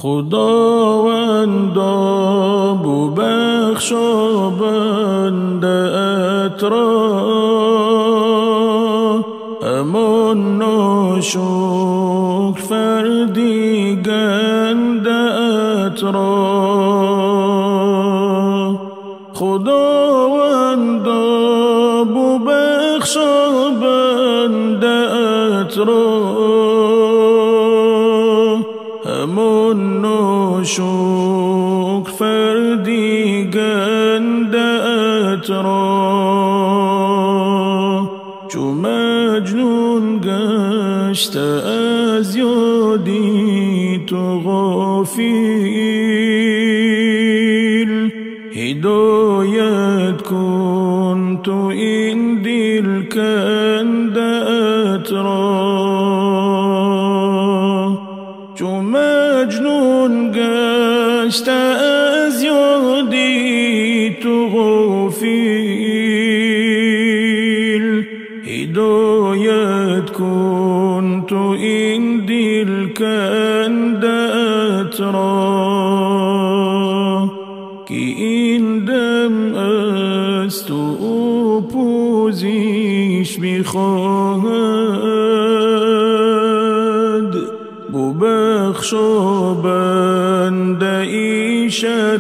خداوندا ببخشا بنده‌ات را، امان ناشکر فرزندت را. خداوندا ببخشا بنده‌ات را، امان ناشکر فرزندت را. چو مجنون گشته از یادی تو غافل، هدایت کن تو این دل کنده‌ات را. چو مجنون گشته از یادی تو غافل، هدایت کن تو این دل کنده‌ات را. که این دم از تو پوزش می‌خواهد، ببخشا بنده ای شرمنده‌ات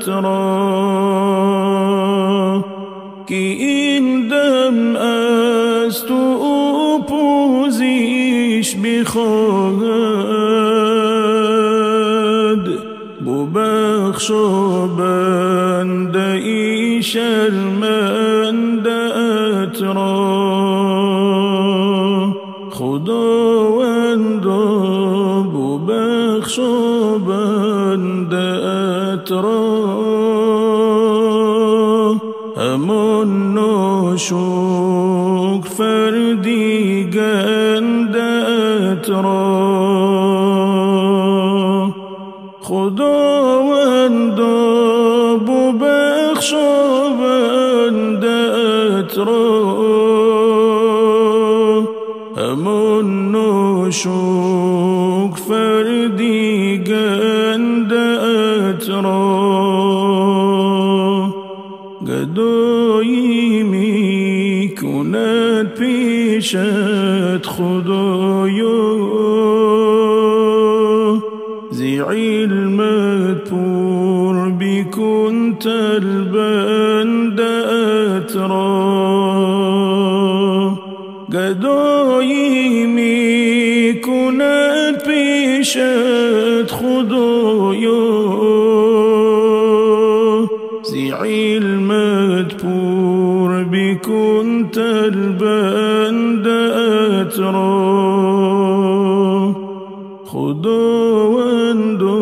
را. که این دم از تو پوزش بخواهد، ببخشا بنده ای شرمنده‌ات را. خداوندا ببخشا بنده‌ات را، امان ناشکر فرزندت را. خداوندا ببخشا بنده‌ات را، امان ناشکر فرزندت را. گدایی می کند پیشت خدایا، زی علمت پر بکن طلبنده‌ات را. گدایی می کند پیشت خدایا، زی علمت پر بکن طلبنده‌ات را. خداوندا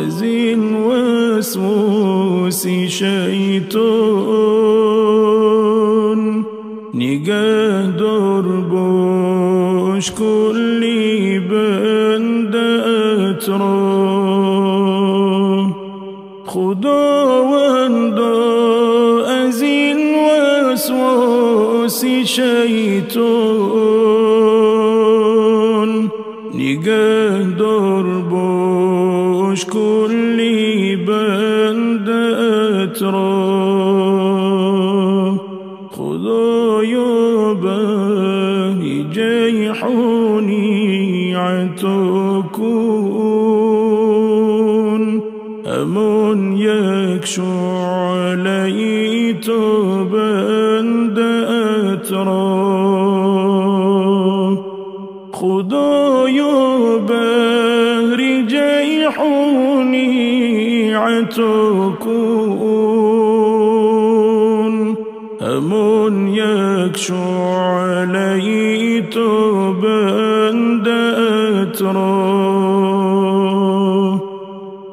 از این وسواس شیطان، نگهدار باش کلی بنده‌ات را. خداوندا از این وسواس شیطان، نگهدار باش کلی بنده‌ات را. خدایا بنی جیحونی عطا کن، امان یک شعله تو بنده‌ات را. خدایا بهر جیحونی عطا کن، امان یک شعله تو بنده‌ات را.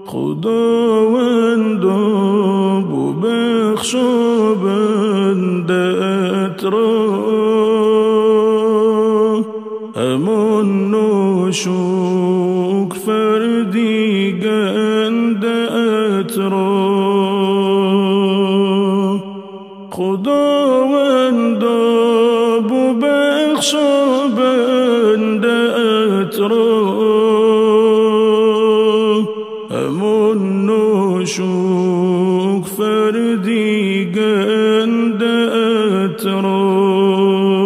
خداوندا ببخشا بنده‌ات را، امان ناشکر فرزندت را. خداوندا ببخشا بنده‌ات را، همون نشوک فردی گنده اترا